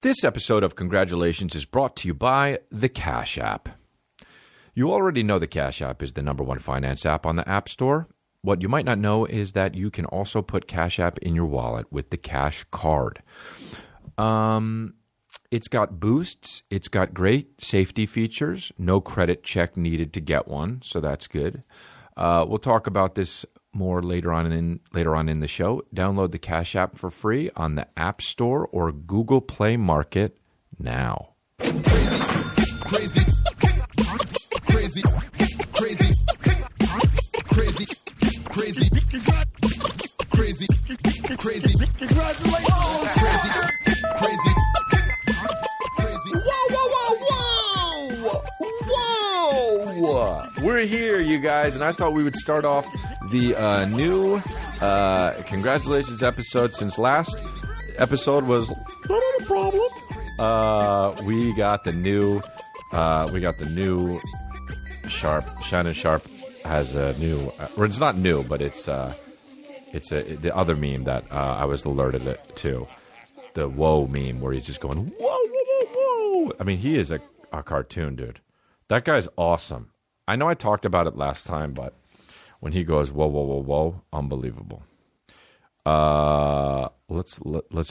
This episode of Congratulations is brought to you by the Cash App. You already know the Cash App is the #1 finance app on the App Store. What you might not know is that you can also put Cash App in your wallet with the Cash Card. It's got boosts. It's got great safety features. No credit check needed to get one, so that's good. We'll talk about this more later on in the show. Download the Cash App for free on the App Store or Google Play Market now. Crazy, crazy, crazy, crazy, crazy, crazy, crazy, crazy, congratulations, crazy, crazy. Whoa! We're here, you guys, and I thought we would start off the new congratulations episode. Since last episode was not a problem. We got the new Sharp. Shannon Sharp has a new, or it's not new, but it's the other meme that I was alerted to, the whoa meme where he's just going whoa whoa whoa whoa. I mean, he is a cartoon, dude. That guy's awesome. I know I talked about it last time, but when he goes whoa whoa whoa whoa, unbelievable. Let's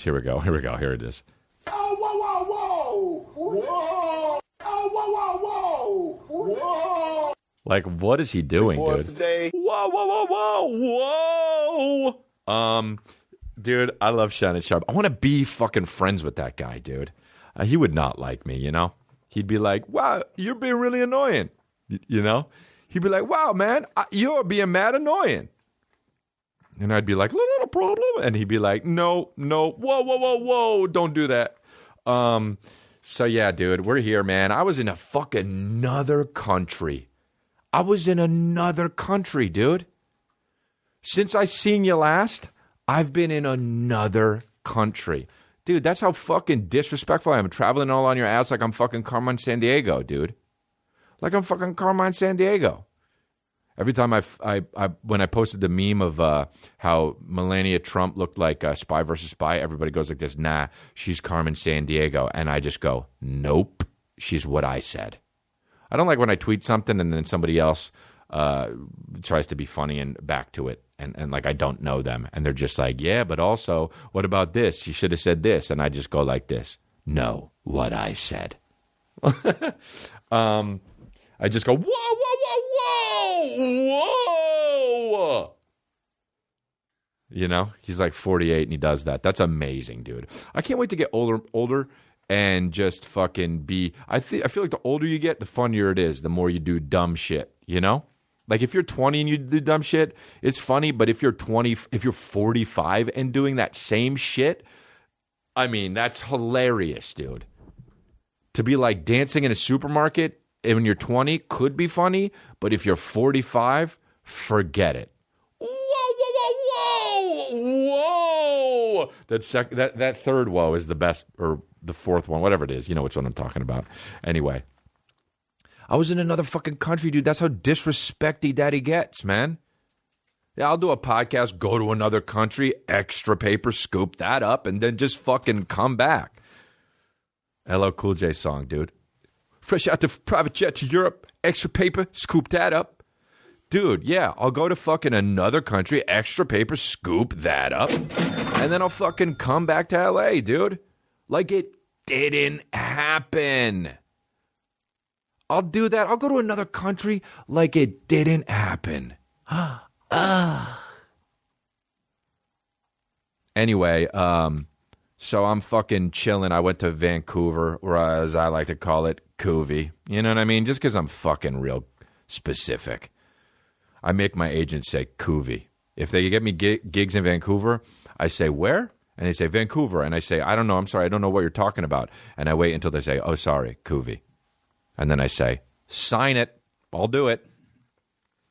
here we go. Here it is. Oh, whoa, whoa, whoa, whoa, oh, whoa, whoa, whoa, whoa. Like, what is he doing, dude? Today. Whoa whoa whoa whoa. Dude, I love Shannon Sharp. I want to be fucking friends with that guy, dude. He would not like me, you know? He'd be like, wow, you're being really annoying. You know? He'd be like, wow, man, you're being mad annoying. And I'd be like, not a problem. And he'd be like, no, whoa, don't do that. So yeah, dude, we're here, man. I was in a fucking another country. Dude. Since I seen you last, I've been in another country. Dude, that's how fucking disrespectful I am. Traveling all on your ass like I'm fucking Carmen Sandiego, dude. Like I'm fucking Carmen Sandiego. Every time when I posted the meme of how Melania Trump looked like Spy versus Spy, everybody goes like this, nah, she's Carmen Sandiego. And I just go, nope, she's what I said. I don't like when I tweet something and then somebody else tries to be funny and back to it. And like I don't know them. And they're just like, yeah, but also, what about this? You should have said this. And I just go like this, no, what I said. I just go, whoa. You know, he's like 48 and he does that. That's amazing, dude. I can't wait to get older and just fucking be. I feel like the older you get, the funnier it is. The more you do dumb shit, you know? Like if you're 20 and you do dumb shit, it's funny. But if you're 45 and doing that same shit, I mean, that's hilarious, dude. To be like dancing in a supermarket when you're 20 could be funny, but if you're 45, forget it. Whoa! That third whoa is the best, or the fourth one, whatever it is. You know which one I'm talking about. Anyway, I was in another fucking country, dude. That's how disrespecty daddy gets, man. Yeah, I'll do a podcast, go to another country, extra paper, scoop that up, and then just fucking come back. LL Cool J song, dude. Fresh out the private jet to Europe, extra paper, scoop that up. Dude, yeah, I'll go to fucking another country, extra paper, scoop that up, and then I'll fucking come back to LA, dude. Like it didn't happen. I'll do that. I'll go to another country like it didn't happen. Anyway, so I'm fucking chilling. I went to Vancouver, or as I like to call it, Coovie. You know what I mean? Just because I'm fucking real specific. I make my agent say Coovie. If they get me gigs in Vancouver, I say, where? And they say, Vancouver. And I say, I don't know. I'm sorry. I don't know what you're talking about. And I wait until they say, oh, sorry, Coovie. And then I say, sign it. I'll do it.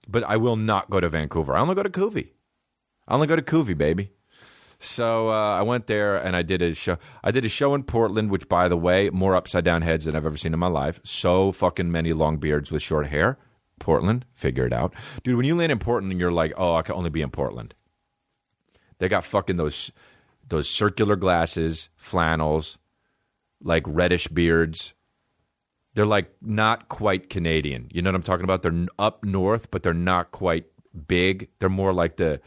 But I will not go to Vancouver. I only go to Coovie. Baby. So I went there and I did a show. I did a show in Portland, which, by the way, more upside down heads than I've ever seen in my life. So fucking many long beards with short hair. Portland, figure it out. Dude, when you land in Portland, you're like, oh, I can only be in Portland. They got fucking those circular glasses, flannels, like reddish beards. They're like not quite Canadian. You know what I'm talking about? They're up north, but they're not quite big. They're more like the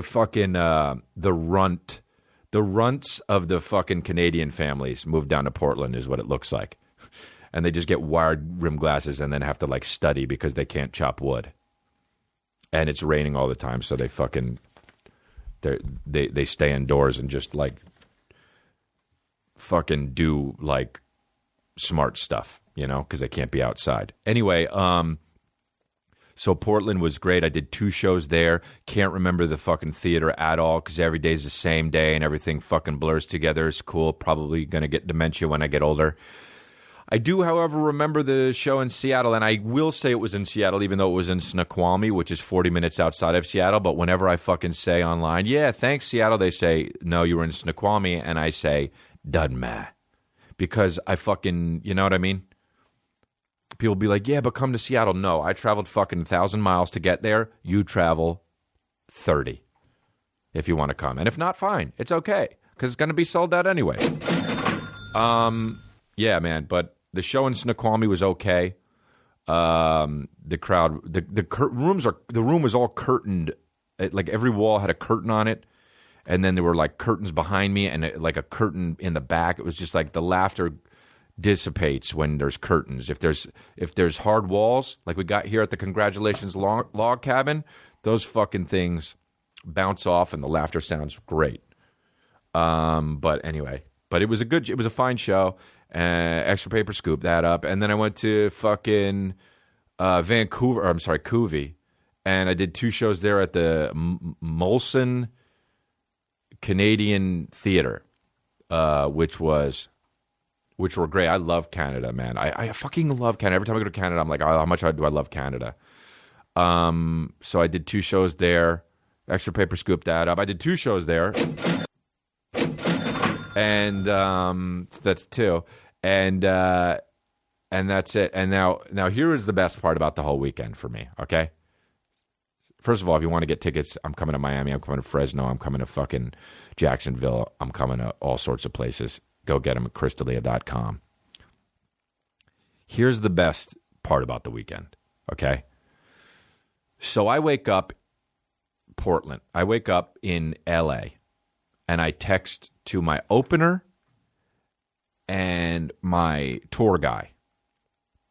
fucking the runts of the fucking Canadian families moved down to Portland is what it looks like. And they just get wired rim glasses and then have to like study because they can't chop wood. And it's raining all the time, so they fucking they stay indoors and just like fucking do like smart stuff, you know, because they can't be outside. Anyway, so Portland was great. I did 2 shows there. Can't remember the fucking theater at all because every day's the same day and everything fucking blurs together. It's cool. Probably going to get dementia when I get older. I do, however, remember the show in Seattle, and I will say it was in Seattle, even though it was in Snoqualmie, which is 40 minutes outside of Seattle. But whenever I fucking say online, yeah, thanks, Seattle, they say, no, you were in Snoqualmie, and I say, doesn't matter. Because I fucking, you know what I mean? People be like, yeah, but come to Seattle. No, I traveled fucking 1,000 miles to get there. You travel 30 if you want to come. And if not, fine. It's okay because it's going to be sold out anyway. Yeah, man, but the show in Snoqualmie was okay. The crowd, the room was all curtained. Like every wall had a curtain on it. And then there were like curtains behind me and like a curtain in the back. It was just like the laughter dissipates when there's curtains. If there's hard walls, like we got here at the Congratulations log cabin, those fucking things bounce off and the laughter sounds great. But anyway, it was a fine show. Extra Paper scooped that up, and then I went to fucking Coovey, and I did 2 shows there at the Molson Canadian Theater, which were great. I love Canada, man. I fucking love Canada. Every time I go to Canada, I'm like, oh, how much do I love Canada? So I did 2 shows there. Extra Paper scooped that up. I did 2 shows there. And that's 2. And that's it. And now here is the best part about the whole weekend for me, okay? First of all, if you want to get tickets, I'm coming to Miami, I'm coming to Fresno, I'm coming to fucking Jacksonville, I'm coming to all sorts of places. Go get them at chrisdelia.com. Here's the best part about the weekend, okay? So I wake up Portland. I wake up in LA and I text to my opener and my tour guy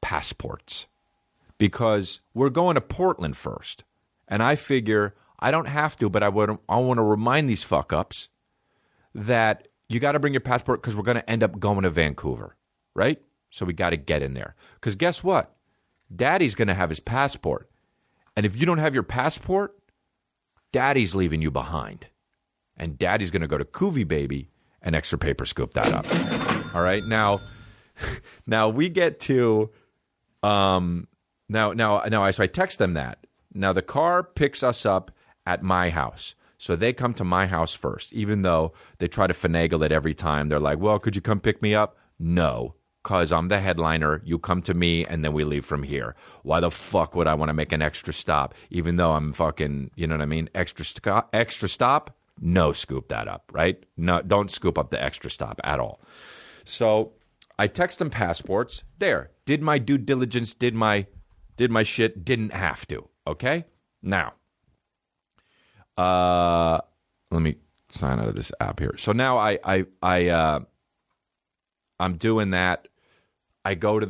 passports because we're going to Portland first. And I figure I don't have to, but I want to remind these fuck-ups that you got to bring your passport because we're going to end up going to Vancouver, right? So we got to get in there. Because guess what? Daddy's going to have his passport. And if you don't have your passport, Daddy's leaving you behind. And Daddy's going to go to Coovey, baby, and Extra Paper scoop that up. All right? Now we get to... So I text them that. Now, the car picks us up at my house. So they come to my house first, even though they try to finagle it every time. They're like, well, could you come pick me up? No, because I'm the headliner. You come to me, and then we leave from here. Why the fuck would I want to make an extra stop, even though I'm fucking, you know what I mean? Extra stop? No, scoop that up, right? No, don't scoop up the extra stop at all. So I text them passports. There. Did my due diligence, did my shit, didn't have to. Okay? Now, let me sign out of this app here. So now I'm doing that. I go to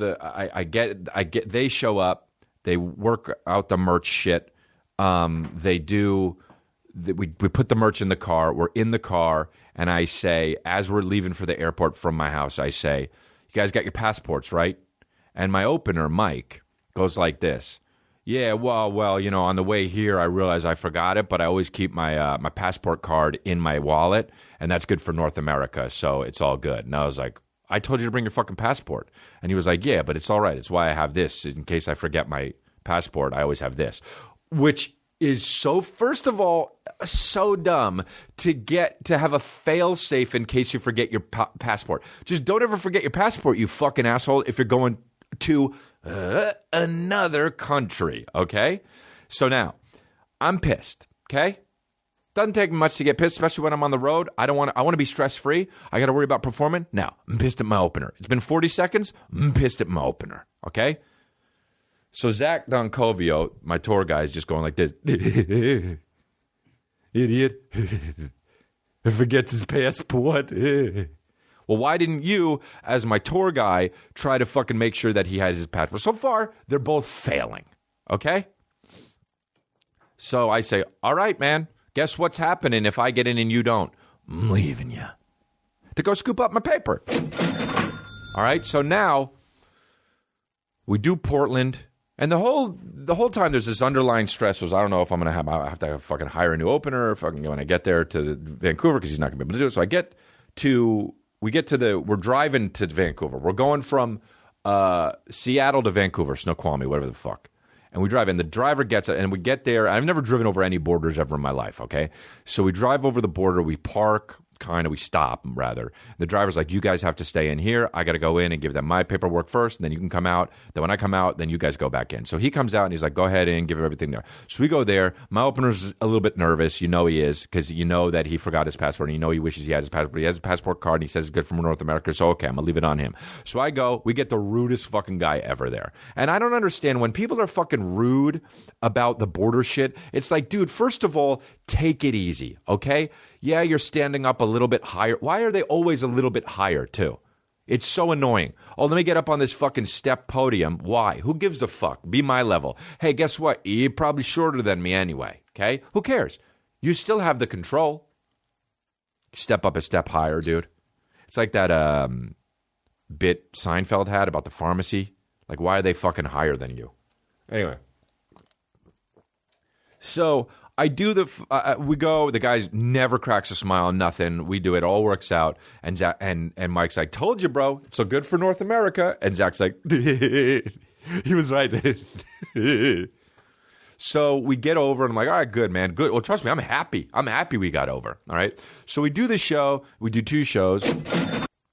they show up. They work out the merch shit. We put the merch in the car. We're in the car, and I say, as we're leaving for the airport from my house, I say, you guys got your passports, right? And my opener, Mike, goes like this. Yeah, well, you know, on the way here, I realized I forgot it, but I always keep my my passport card in my wallet, and that's good for North America, so it's all good. And I was like, I told you to bring your fucking passport. And he was like, yeah, but it's all right. It's why I have this. In case I forget my passport, I always have this. Which is so, first of all, so dumb to have a fail-safe in case you forget your passport. Just don't ever forget your passport, you fucking asshole, if you're going to another country, okay? So now, I'm pissed, okay? Doesn't take much to get pissed, especially when I'm on the road. I want to be stress-free. I got to worry about performing. Now, I'm pissed at my opener. It's been 40 seconds. I'm pissed at my opener. Okay? So Zach Doncovio, my tour guy, is just going like this. Idiot. Forgets his passport. Well, why didn't you, as my tour guy, try to fucking make sure that he had his passport? So far, they're both failing. Okay? So I say, all right, man. Guess what's happening if I get in and you don't? I'm leaving you to go scoop up my paper. All right, so now we do Portland, and the whole time there's this underlying stress. Was I don't know if I have to fucking hire a new opener or fucking when I get there to Vancouver because he's not gonna be able to do it. So we're driving to Vancouver. We're going from Seattle to Vancouver, Snoqualmie, whatever the fuck. And we drive, and the driver gets it, and we get there. I've never driven over any borders ever in my life, okay? So we drive over the border, we park, we stop, rather. The driver's like, you guys have to stay in here. I got to go in and give them my paperwork first, and then you can come out. Then when I come out, then you guys go back in. So he comes out, and he's like, go ahead in, give everything there. So we go there. My opener's a little bit nervous. You know he is, because you know that he forgot his passport, and you know he wishes he had his passport. He has his passport card, and he says it's good from North America, so okay, I'm going to leave it on him. So I go. We get the rudest fucking guy ever there. And I don't understand, when people are fucking rude about the border shit, it's like, dude, first of all, take it easy, okay? Yeah, you're standing up a little bit higher. Why are they always a little bit higher, too? It's so annoying. Oh, let me get up on this fucking step podium. Why? Who gives a fuck? Be my level. Hey, guess what? You're probably shorter than me anyway, okay? Who cares? You still have the control. Step up a step higher, dude. It's like that bit Seinfeld had about the pharmacy. Like, why are they fucking higher than you? Anyway. So I do we go, the guy never cracks a smile, nothing. We do it, all works out. And Zach, and Mike's like, told you, bro, it's so good for North America. And Zach's like, he was right. So we get over, and I'm like, all right, good, man, good. Well, trust me, I'm happy. I'm happy we got over, all right? So we do the show. We do 2 shows.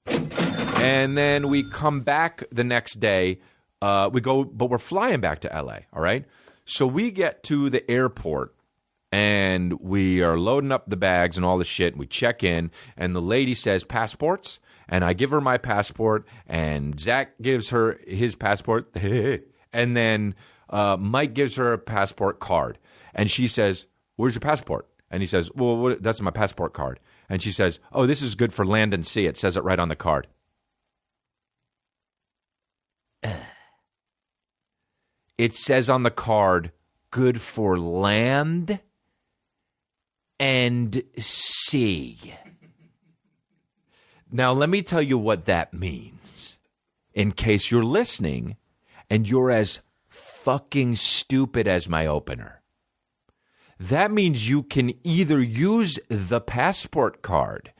And then we come back the next day. We go, but we're flying back to L.A., all right? So we get to the airport, and we are loading up the bags and all the shit, and we check in, and the lady says, passports? And I give her my passport, and Zach gives her his passport, and then Mike gives her a passport card, and she says, where's your passport? And he says, well, that's my passport card. And she says, oh, this is good for land and sea. It says it right on the card. It says on the card, good for land and sea. Now, let me tell you what that means, in case you're listening and you're as fucking stupid as my opener. That means you can either use the passport card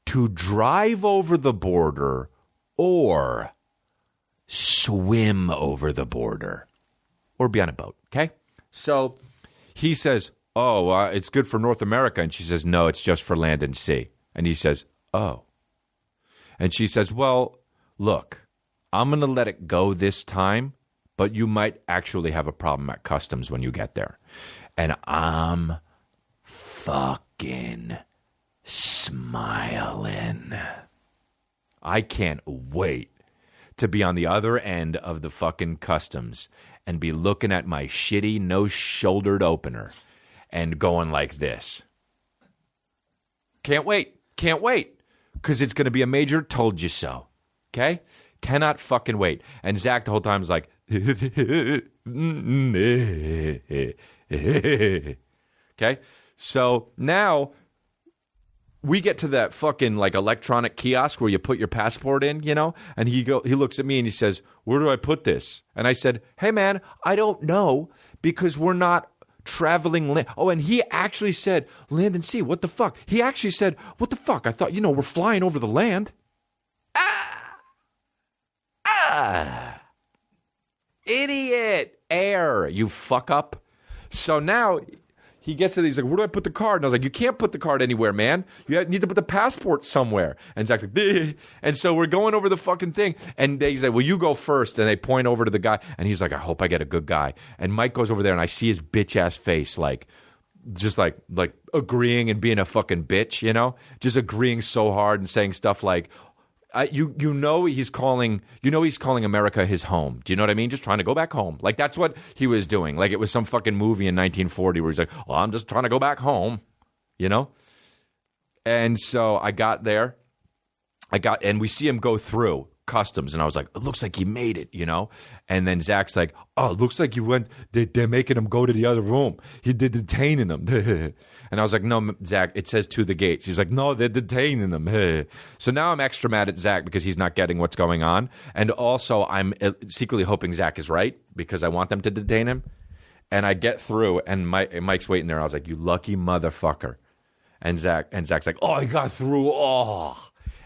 to drive over the border or swim over the border. Or be on a boat, okay? So he says, oh, it's good for North America. And she says, no, it's just for land and sea. And he says, oh. And she says, well, look, I'm going to let it go this time, but you might actually have a problem at customs when you get there. And I'm fucking smiling. I can't wait to be on the other end of the fucking customs and be looking at my shitty, no-shouldered opener and going like this. Can't wait. Can't wait. Because it's going to be a major told you so. Okay? Cannot fucking wait. And Zach the whole time is like, okay? So now we get to that fucking like electronic kiosk where you put your passport in, you know? And he looks at me and he says, where do I put this? And I said, hey man, I don't know, because we're not traveling land. Oh, and he actually said, land and sea, what the fuck? He actually said, what the fuck? I thought, we're flying over the land. Idiot. Air, you fuck up. So now he gets to these, like, where do I put the card? And I was like, you can't put the card anywhere, man. You need to put the passport somewhere. And Zach's like, bleh. And so we're going over the fucking thing. And he's like, well, you go first. And they point over to the guy. And he's like, I hope I get a good guy. And Mike goes over there, and I see his bitch-ass face, like, just like agreeing and being a fucking bitch, you know, just agreeing so hard and saying stuff like, he's calling America his home. Do you know what I mean? Just trying to go back home. Like that's what he was doing. Like it was some fucking movie in 1940 where he's like, well, I'm just trying to go back home, you know? And so I got there. And we see him go through customs, and I was like, it looks like he made it, you know? And then Zach's like, oh, it looks like they're making him go to the other room. They're detaining him. And I was like, no, Zach, it says to the gates. He's like, no, they're detaining him. So now I'm extra mad at Zach because he's not getting what's going on. And also I'm secretly hoping Zach is right because I want them to detain him. And I get through, and Mike's waiting there. I was like, you lucky motherfucker. And Zach's like, oh, he got through. Oh.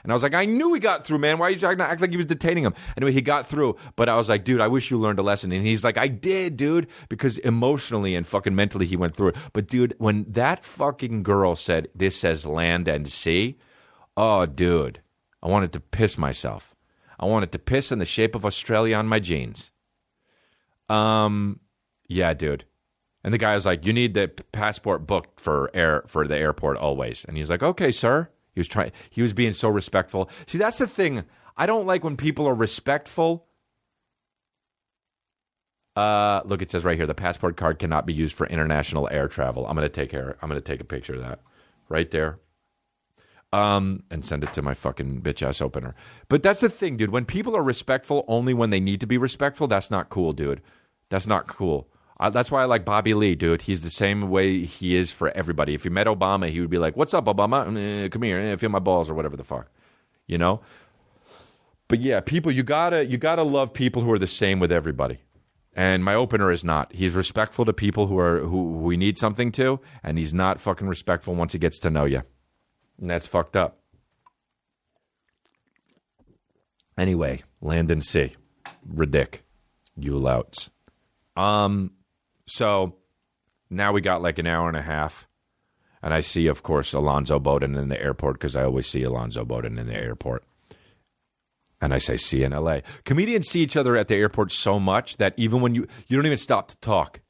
And I was like, I knew he got through, man. Why are you trying to act like he was detaining him? Anyway, he got through, but I was like, dude, I wish you learned a lesson. And he's like, I did, dude, because emotionally and fucking mentally he went through it. But, dude, when that fucking girl said, this says land and sea, oh, dude, I wanted to piss myself. I wanted to piss in the shape of Australia on my jeans. Yeah, dude. And the guy was like, you need the passport booked for the airport always. And he's like, okay, sir. He was being so respectful. See, that's the thing. I don't like when people are respectful. Look, it says right here, the passport card cannot be used for international air travel. I'm going to take a picture of that right there. And send it to my fucking bitch ass opener. But that's the thing, dude. When people are respectful only when they need to be respectful, that's not cool, dude. That's not cool. That's why I like Bobby Lee, dude. He's the same way he is for everybody. If he met Obama, he would be like, what's up, Obama? Come here, feel my balls or whatever the fuck. You know? But yeah, people, you gotta love people who are the same with everybody. And my opener is not. He's respectful to people who we need something to, and he's not fucking respectful once he gets to know you. And that's fucked up. Anyway, land and sea. Ridic. You louts. So now we got like an hour and a half, and I see, of course, Alonzo Bowden in the airport because I always see Alonzo Bowden in the airport. And I say, see in L.A. Comedians see each other at the airport so much that even when you don't even stop to talk.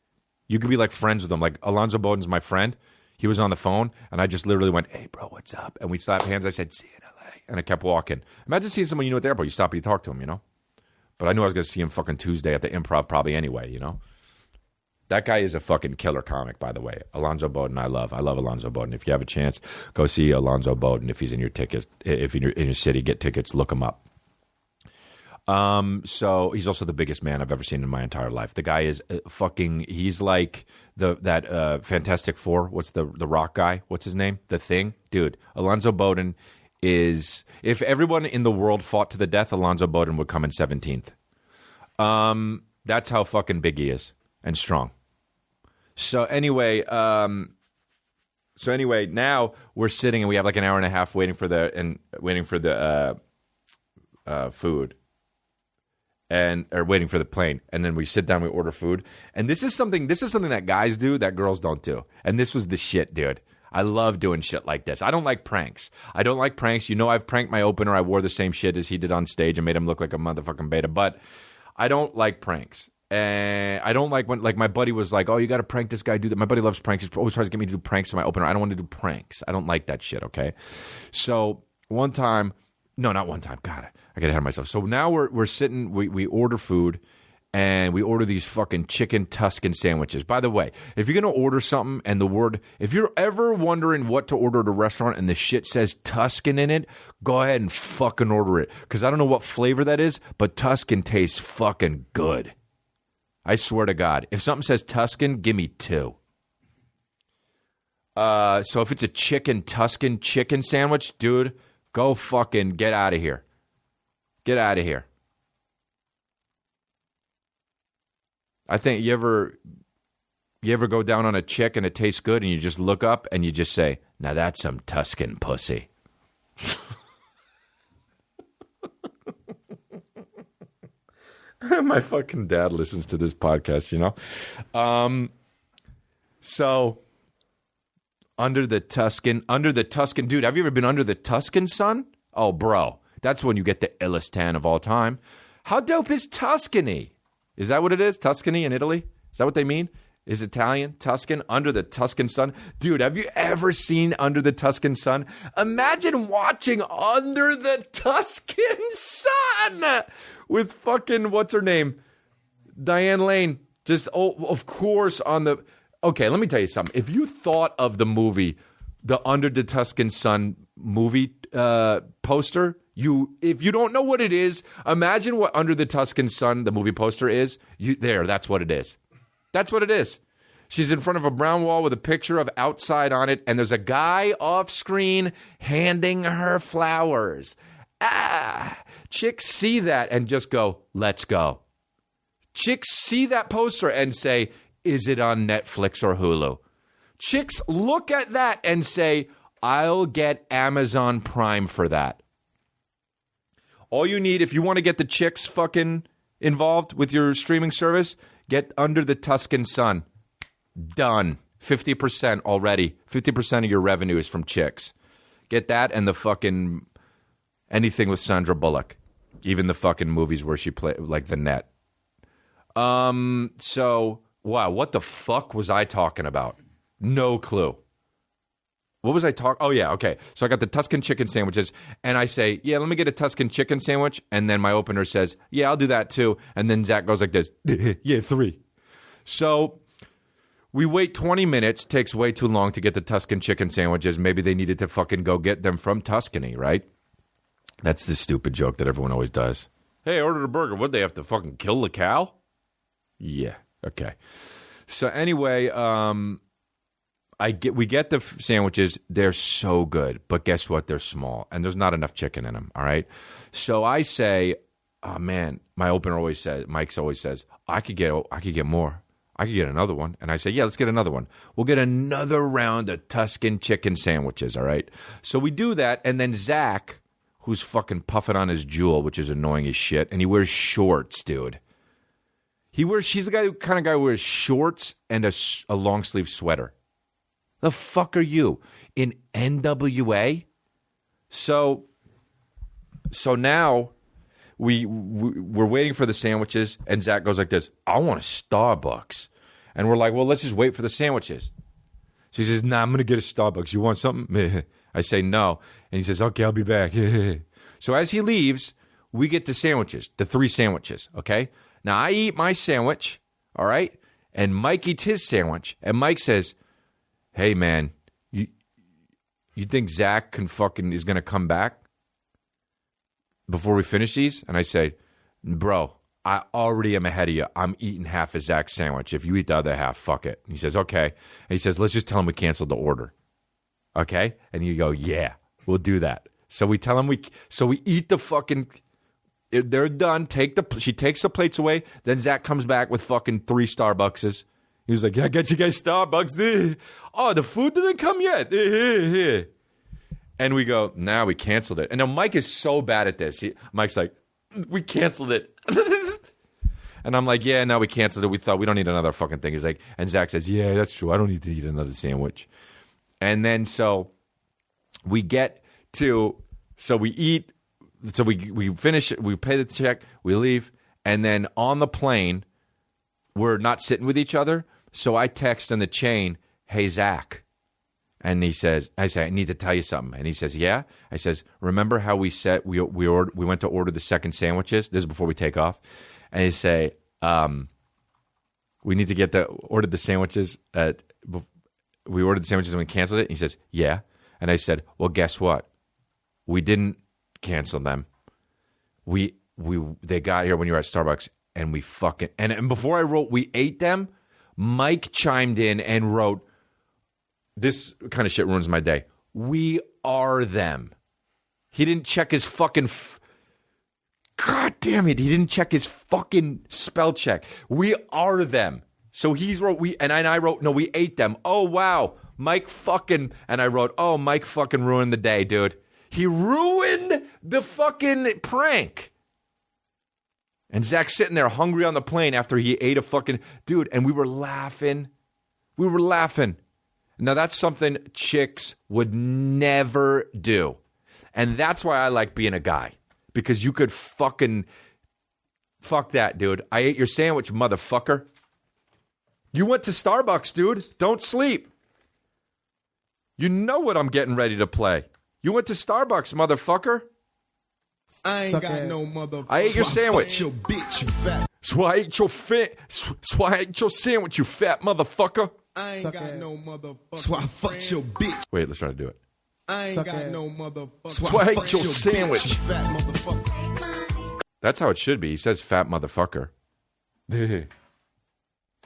You could be like friends with them. Like Alonzo Bowden's my friend. He was on the phone, and I just literally went, hey, bro, what's up? And we slapped hands. I said, see in L.A. And I kept walking. Imagine seeing someone you know at the airport. You stop and you talk to him, you know? But I knew I was going to see him fucking Tuesday at the Improv probably anyway, you know? That guy is a fucking killer comic, by the way. Alonzo Bowden, I love Alonzo Bowden. If you have a chance, go see Alonzo Bowden. If he's in your tickets, if you're in your city, get tickets, look him up. So he's also the biggest man I've ever seen in my entire life. The guy is he's like that Fantastic Four. What's the rock guy? What's his name? The Thing? Dude, Alonzo Bowden is, if everyone in the world fought to the death, Alonzo Bowden would come in 17th. That's how fucking big he is and strong. So anyway, now we're sitting and we have like an hour and a half waiting for the food, or waiting for the plane, and then we sit down, we order food, and this is something that guys do that girls don't do, and this was the shit, dude. I love doing shit like this. I don't like pranks. You know, I've pranked my opener. I wore the same shit as he did on stage and made him look like a motherfucking beta, but I don't like pranks. And I don't like when, like, my buddy was like, oh, you got to prank this guy, do that. My buddy loves pranks. He always tries to get me to do pranks to my opener. I don't want to do pranks. I don't like that shit, okay? So not one time. God, I get ahead of myself. So now we're sitting, we order food, and we order these fucking chicken Tuscan sandwiches. By the way, if you're going to order something and if you're ever wondering what to order at a restaurant and the shit says Tuscan in it, go ahead and fucking order it. Because I don't know what flavor that is, but Tuscan tastes fucking good. I swear to God. If something says Tuscan, give me 2. So if it's a Tuscan chicken sandwich, dude, go fucking get out of here. Get out of here. I think you ever go down on a chick and it tastes good and you just look up and you just say, now that's some Tuscan pussy. My fucking dad listens to this podcast, you know? So under the Tuscan, dude, have you ever been under the Tuscan, son? Oh, bro, that's when you get the illest tan of all time. How dope is Tuscany? Is that what it is? Tuscany in Italy? Is that what they mean? is Italian, Tuscan, Under the Tuscan Sun. Dude, have you ever seen Under the Tuscan Sun? Imagine watching Under the Tuscan Sun with fucking, what's her name? Diane Lane. Just, of course, on the... Okay, let me tell you something. If you thought of the movie, the Under the Tuscan Sun movie poster, if you don't know what it is, imagine what Under the Tuscan Sun, the movie poster is. That's what it is. That's what it is. She's in front of a brown wall with a picture of Outside on it, and there's a guy off screen handing her flowers. Chicks see that and just go, let's go. Chicks see that poster and say, is it on Netflix or Hulu? Chicks look at that and say, I'll get Amazon Prime for that. All you need, if you want to get the chicks fucking involved with your streaming service, get Under the Tuscan Sun. Done. 50% already. 50% of your revenue is from chicks. Get that and the fucking anything with Sandra Bullock. Even the fucking movies where she played, like The Net. So, wow, what the fuck was I talking about? No clue. What was I talking? Oh, yeah, okay. So I got the Tuscan chicken sandwiches, and I say, yeah, let me get a Tuscan chicken sandwich. And then my opener says, yeah, I'll do that too. And then Zach goes like this, yeah, 3. So we wait 20 minutes. Takes way too long to get the Tuscan chicken sandwiches. Maybe they needed to fucking go get them from Tuscany, right? That's the stupid joke that everyone always does. Hey, I ordered a burger. What'd they have to fucking kill the cow? Yeah, okay. So anyway, we get the sandwiches. They're so good, but guess what? They're small, and there's not enough chicken in them. All right. So I say, oh man, my opener always says, Mike's always says, I could get more. I could get another one, and I say, yeah, let's get another one. We'll get another round of Tuscan chicken sandwiches. All right. So we do that, and then Zach, who's fucking puffing on his jewel, which is annoying as shit, and he wears shorts, dude. She's the kind of guy who wears shorts and a long sleeve sweater. The fuck are you in NWA? So now we're waiting for the sandwiches, and Zach goes like this, I want a Starbucks. And we're like, well, let's just wait for the sandwiches. So he says, nah, I'm going to get a Starbucks. You want something? I say no. And he says, okay, I'll be back. So as he leaves, we get the sandwiches, the 3 sandwiches, okay? Now, I eat my sandwich, all right? And Mike eats his sandwich. And Mike says, hey, man, you think Zach is going to come back before we finish these? And I say, bro, I already am ahead of you. I'm eating half of Zach's sandwich. If you eat the other half, fuck it. And he says, okay. And he says, let's just tell him we canceled the order. Okay? And you go, yeah, we'll do that. So we tell him we eat the fucking... They're done. She takes the plates away. Then Zach comes back with fucking 3 Starbuckses. He was like, yeah, I got you guys Starbucks. Oh, the food didn't come yet. And we go, nah, we canceled it. And now Mike is so bad at this. Mike's like, we canceled it. And I'm like, yeah, no, we canceled it. We thought we don't need another fucking thing. He's like, and Zach says, yeah, that's true. I don't need to eat another sandwich. And then so we get to, so we eat. So we finish it, we pay the check, we leave, and then on the plane, we're not sitting with each other. So I text in the chain, hey, Zach. And I say, I need to tell you something. And he says, yeah. I says, remember how we said we went to order the second sandwiches? This is before we take off. And he say, we need to order the sandwiches. We ordered the sandwiches and we canceled it. And he says, yeah. And I said, well, guess what? We didn't cancel them. They got here when you were at Starbucks, and we fucking and before I wrote we ate them, Mike chimed in and wrote, this kind of shit ruins my day. We are them. He didn't check his fucking God damn it, he didn't check his fucking spell check. We are them. So he's wrote I wrote no, we ate them. Oh wow. Mike fucking and I wrote, oh, Mike fucking ruined the day, dude. He ruined the fucking prank. And Zach's sitting there hungry on the plane after he ate a fucking... Dude, and we were laughing. Now, that's something chicks would never do. And that's why I like being a guy. Because you could fucking... Fuck that, dude. I ate your sandwich, motherfucker. You went to Starbucks, dude. Don't sleep. You know what I'm getting ready to play. You went to Starbucks, motherfucker. I ain't got no motherfucker. I ate your sandwich. Your bitch, you fat. So I ate your sandwich, you fat motherfucker. I ain't got no motherfucker. So I fucked your bitch. Wait, let's try to do it. I ain't got no motherfucker. So I ate your sandwich. Bitch, you fat motherfucker. That's how it should be. He says fat motherfucker.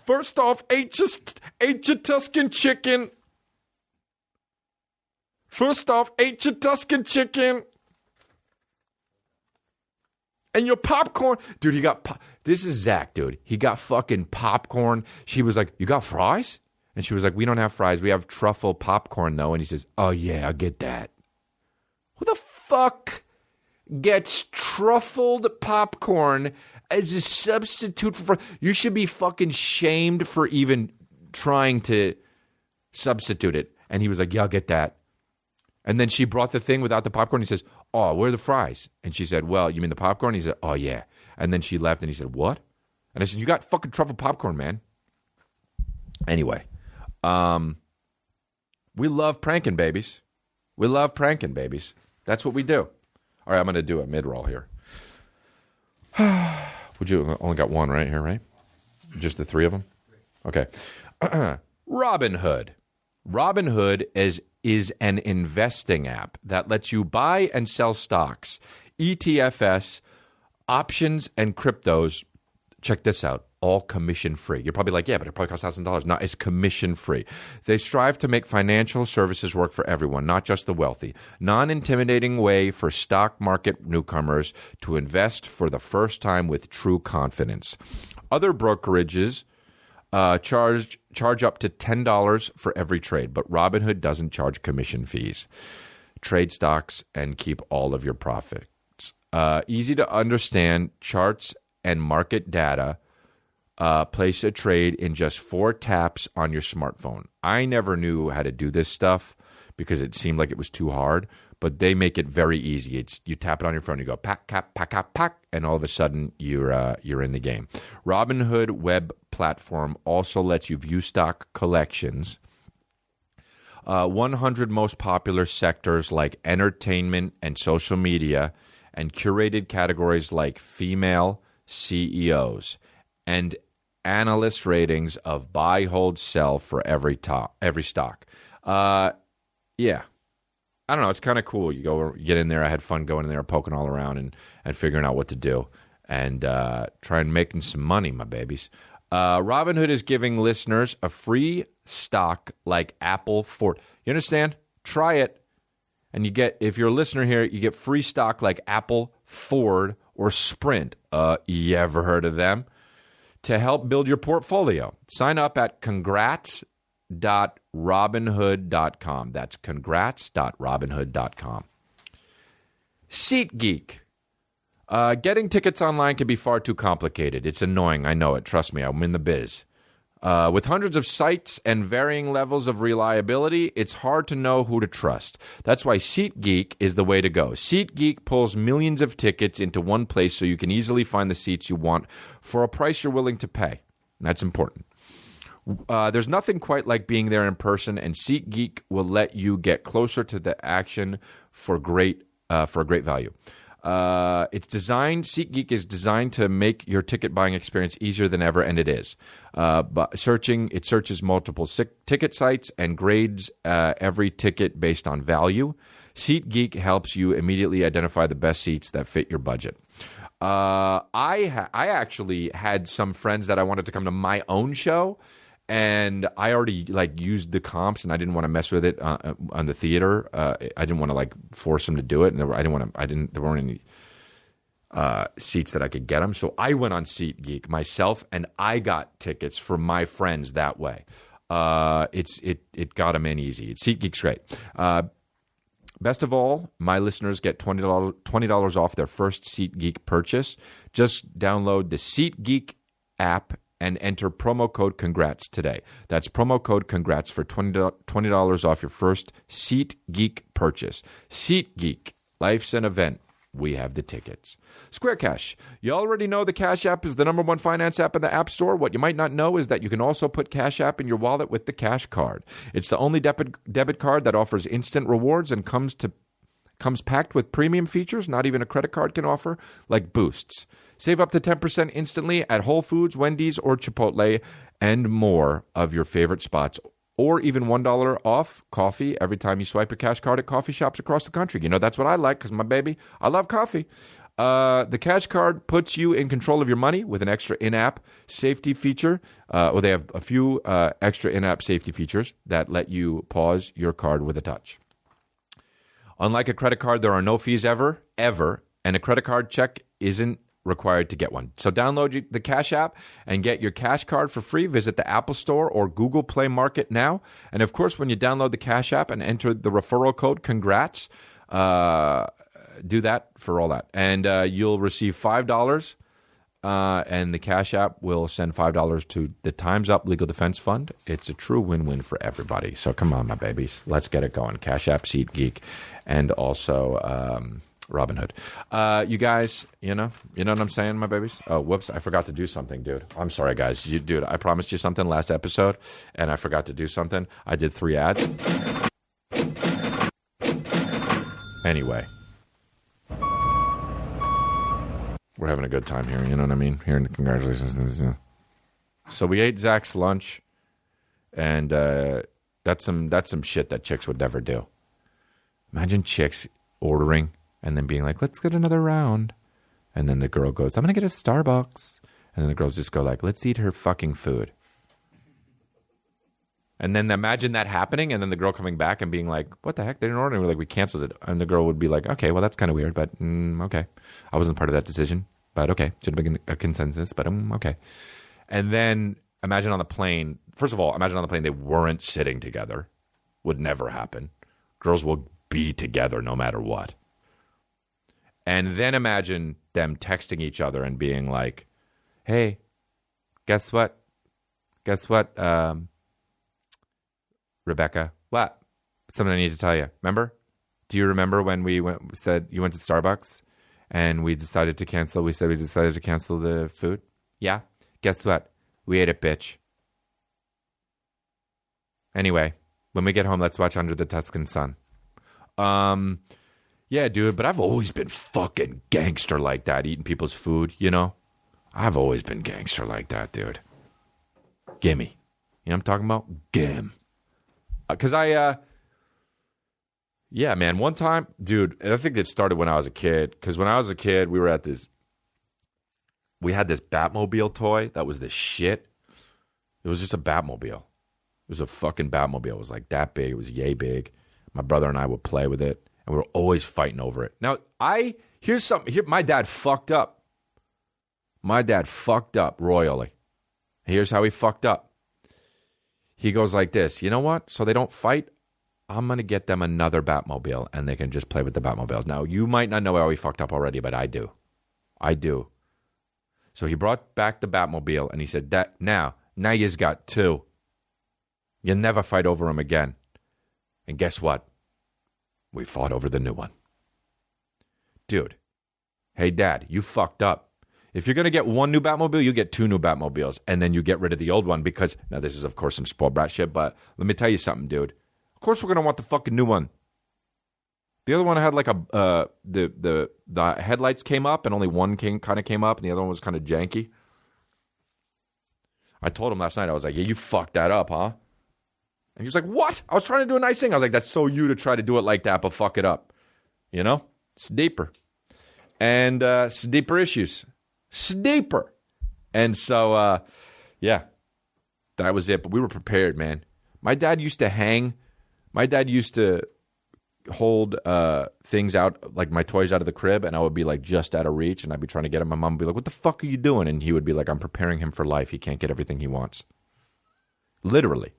First off, ate your Tuscan chicken. First off, ate your Tuscan chicken. And your popcorn. Dude, he got... This is Zach, dude. He got fucking popcorn. She was like, you got fries? And she was like, we don't have fries. We have truffle popcorn, though. And he says, oh, yeah, I'll get that. Who the fuck gets truffled popcorn as a substitute for... You should be fucking shamed for even trying to substitute it. And he was like, yeah, I'll get that. And then she brought the thing without the popcorn. He says, oh, where are the fries? And she said, well, you mean the popcorn? He said, oh, yeah. And then she left and he said, what? And I said, you got fucking truffle popcorn, man. Anyway, we love pranking babies. We love pranking babies. That's what we do. All right, I'm going to do a mid-roll here. Would you only got one right here, right? Just the three of them? Okay. Robinhood. Robinhood is an investing app that lets you buy and sell stocks, ETFs, options, and cryptos. Check this out. All commission-free. You're probably like, yeah, but it probably costs $1,000. No, it's commission-free. They strive to make financial services work for everyone, not just the wealthy. Non-intimidating way for stock market newcomers to invest for the first time with true confidence. Other brokerages charge up to $10 for every trade, but Robinhood doesn't charge commission fees. Trade stocks and keep all of your profits. Easy to understand charts and market data. Place a trade in just 4 taps on your smartphone. I never knew how to do this stuff because it seemed like it was too hard, but they make it very easy. It's you tap it on your phone, you go pack, cap, pack, cap, pack, and all of a sudden you're in the game. Robinhood web platform also lets you view stock collections. 100 most popular sectors like entertainment and social media, and curated categories like female CEOs, and analyst ratings of buy, hold, sell for every stock. Yeah. I don't know. It's kind of cool. You get in there. I had fun going in there, poking all around and figuring out what to do and trying making some money, my babies. Robinhood is giving listeners a free stock like Apple Ford. You understand? Try it. And you get, if you're a listener here, you get free stock like Apple, Ford, or Sprint. You ever heard of them? To help build your portfolio. Sign up at congrats.robinhood.com. That's congrats.robinhood.com. SeatGeek. Getting tickets online can be far too complicated. It's annoying. I know it. Trust me, I'm in the biz. With hundreds of sites and varying levels of reliability, it's hard to know who to trust. That's why SeatGeek is the way to go. SeatGeek pulls millions of tickets into one place so you can easily find the seats you want for a price you're willing to pay. That's important. There's nothing quite like being there in person, and SeatGeek will let you get closer to the action for a great value. SeatGeek is designed to make your ticket buying experience easier than ever, and it is. It searches multiple ticket sites and grades every ticket based on value. SeatGeek helps you immediately identify the best seats that fit your budget. I actually had some friends that I wanted to come to my own show, and I already used the comps, and I didn't want to mess with it on the theater. I didn't want to force them to do it, and there weren't any seats that I could get them. So I went on SeatGeek myself, and I got tickets for my friends that way. It got them in easy. SeatGeek's great. Best of all, my listeners get $20 off their first SeatGeek purchase. Just download the SeatGeek app and enter promo code CONGRATS today. That's promo code CONGRATS for $20 off your first SeatGeek purchase. SeatGeek, life's an event. We have the tickets. Square Cash. You already know the Cash App is the #1 finance app in the App Store. What you might not know is that you can also put Cash App in your wallet with the Cash Card. It's the only debit card that offers instant rewards and comes packed with premium features not even a credit card can offer, like boosts. Save up to 10% instantly at Whole Foods, Wendy's, or Chipotle, and more of your favorite spots. Or even $1 off coffee every time you swipe your Cash Card at coffee shops across the country. You know, that's what I like because, my baby, I love coffee. The Cash Card puts you in control of your money with an extra in-app safety feature. They have a few extra in-app safety features that let you pause your card with a touch. Unlike a credit card, there are no fees ever, and a credit card check isn't required to get one. So download the Cash App and get your Cash Card for free. Visit the Apple Store or Google Play Market now. And of course, when you download the Cash App and enter the referral code, congrats, do that for all that. And you'll receive $5, and the Cash App will send $5 to the Time's Up Legal Defense Fund. It's a true win-win for everybody. So come on, my babies. Let's get it going. Cash App, SeatGeek, and also Robinhood. You guys, you know what I'm saying, my babies? Oh, whoops, I forgot to do something, dude. I'm sorry, guys. Dude, I promised you something last episode, and I forgot to do something. I did 3 ads. Anyway. We're having a good time here, you know what I mean? Hearing the congratulations. So we ate Zach's lunch, and that's some shit that chicks would never do. Imagine chicks ordering and then being like, let's get another round. And then the girl goes, I'm going to get a Starbucks. And then the girls just go like, let's eat her fucking food. And then imagine that happening, and then the girl coming back and being like, what the heck? They didn't order. And we're like, we canceled it. And the girl would be like, okay, well, that's kind of weird, but okay. I wasn't part of that decision, but okay. Should have been a consensus, but okay. And then imagine on the plane. First of all, imagine on the plane they weren't sitting together. Would never happen. Girls will be together no matter what. And then imagine them texting each other and being like, hey, guess what? Rebecca, what? Something I need to tell you. Remember? Do you remember when said you went to Starbucks and we decided to cancel? We said we decided to cancel the food? Yeah. Guess what? We ate it, bitch. Anyway, when we get home, let's watch Under the Tuscan Sun. Yeah, dude, but I've always been fucking gangster like that, eating people's food, you know? I've always been gangster like that, dude. Gimme. You know what I'm talking about? Gim. Because yeah, man, one time, dude, and I think it started when I was a kid. Because when I was a kid, we had this Batmobile toy that was the shit. It was just a Batmobile. It was a fucking Batmobile. It was like that big. It was yay big. My brother and I would play with it, and we were always fighting over it. Now, here's something. My dad fucked up. My dad fucked up royally. Here's how he fucked up. He goes like this, you know what? So they don't fight, I'm going to get them another Batmobile, and they can just play with the Batmobiles. Now, you might not know how he fucked up already, but I do. I do. So he brought back the Batmobile, and he said, "That now you's got 2. You'll never fight over them again." And guess what? We fought over the new one. Dude, hey, Dad, you fucked up. If you're going to get 1 new Batmobile, you get 2 new Batmobiles, and then you get rid of the old one because, now this is, of course, some spoiled brat shit, but let me tell you something, dude. Of course we're going to want the fucking new one. The other one had like the headlights came up, and only one kind of came up, and the other one was kind of janky. I told him last night, I was like, yeah, you fucked that up, huh? And he was like, what? I was trying to do a nice thing. I was like, that's so you to try to do it like that, but fuck it up. You know? It's deeper. And it's deeper issues. Steeper. And so, yeah, that was it. But we were prepared, man. My dad used to hold things out, like my toys out of the crib, and I would be like just out of reach, and I'd be trying to get him. My mom would be like, what the fuck are you doing? And he would be like, I'm preparing him for life. He can't get everything he wants. Literally.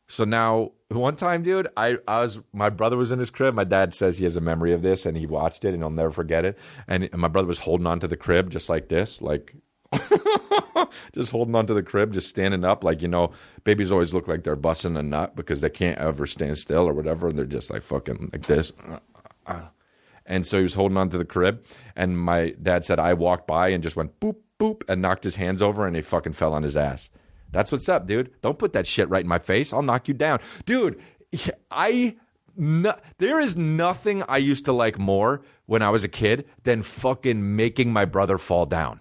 So now, one time, dude, my brother was in his crib. My dad says he has a memory of this, and he watched it, and he'll never forget it. And my brother was holding on to the crib just like this, like just holding on to the crib, just standing up. Like, you know, babies always look like they're busting a nut because they can't ever stand still or whatever, and they're just like fucking like this. And so he was holding on to the crib. And my dad said I walked by and just went boop, boop, and knocked his hands over, and he fucking fell on his ass. That's what's up, dude. Don't put that shit right in my face. I'll knock you down. Dude, there is nothing I used to like more when I was a kid than fucking making my brother fall down.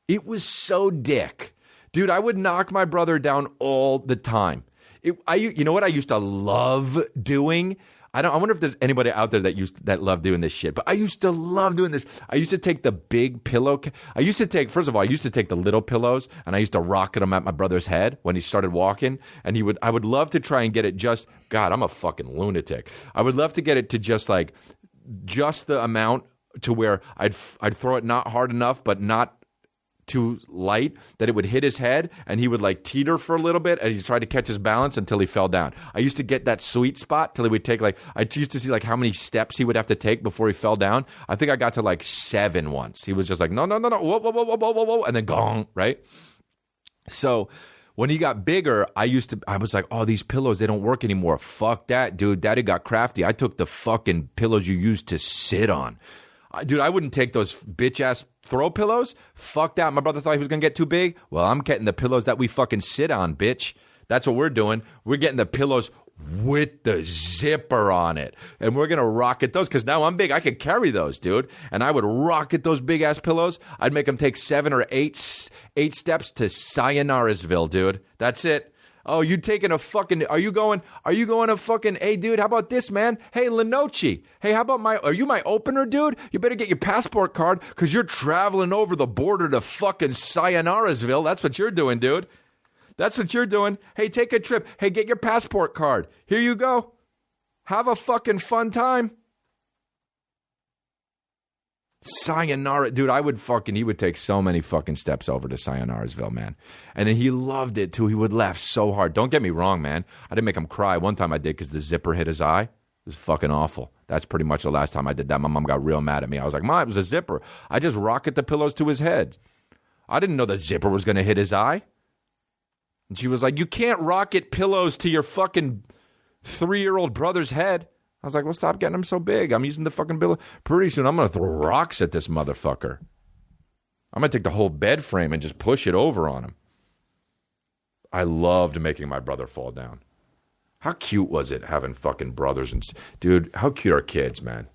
It was so dick. Dude, I would knock my brother down all the time. You know what I used to love doing? I wonder if there's anybody out there that loved doing this shit, but I used to love doing this. I used to take the big pillow. First of all, I used to take the little pillows and I used to rocket them at my brother's head when he started walking. And I would love to try and get it God, I'm a fucking lunatic. I would love to get it to just the amount to where I'd throw it not hard enough, but not too light that it would hit his head, and he would teeter for a little bit as he tried to catch his balance until he fell down. I used to get that sweet spot till he would take I used to see how many steps he would have to take before he fell down. I think I got to 7 once. He was just no, whoa, whoa, whoa, whoa, whoa, whoa, and then gong, right? So when he got bigger, I was like, oh, these pillows, they don't work anymore. Fuck that, dude. Daddy got crafty. I took the fucking pillows you used to sit on. Dude, I wouldn't take those bitch-ass throw pillows. Fuck that. My brother thought he was going to get too big. Well, I'm getting the pillows that we fucking sit on, bitch. That's what we're doing. We're getting the pillows with the zipper on it. And we're going to rocket those because now I'm big. I could carry those, dude. And I would rocket those big-ass pillows. I'd make them take 7 or 8 steps to Sayonarasville, dude. That's it. Oh, you taking a fucking, are you going to fucking, hey, dude, how about this, man? Hey, Lenoci. Hey, how about are you my opener, dude? You better get your passport card because you're traveling over the border to fucking Sayonarasville. That's what you're doing, dude. That's what you're doing. Hey, take a trip. Hey, get your passport card. Here you go. Have a fucking fun time. Sayonara, dude, he would take so many fucking steps over to Sayonarasville, man. And then he loved it too. He would laugh so hard. Don't get me wrong, man. I didn't make him cry. One time I did because the zipper hit his eye. It was fucking awful. That's pretty much the last time I did that. My mom got real mad at me. I was like, Mom, it was a zipper. I just rocket the pillows to his head. I didn't know the zipper was going to hit his eye. And she was like, you can't rocket pillows to your fucking 3-year-old brother's head. I was like, well, stop getting them so big. I'm using the fucking pillow. Pretty soon I'm going to throw rocks at this motherfucker. I'm going to take the whole bed frame and just push it over on him. I loved making my brother fall down. How cute was it having fucking brothers? Dude, how cute are kids, man?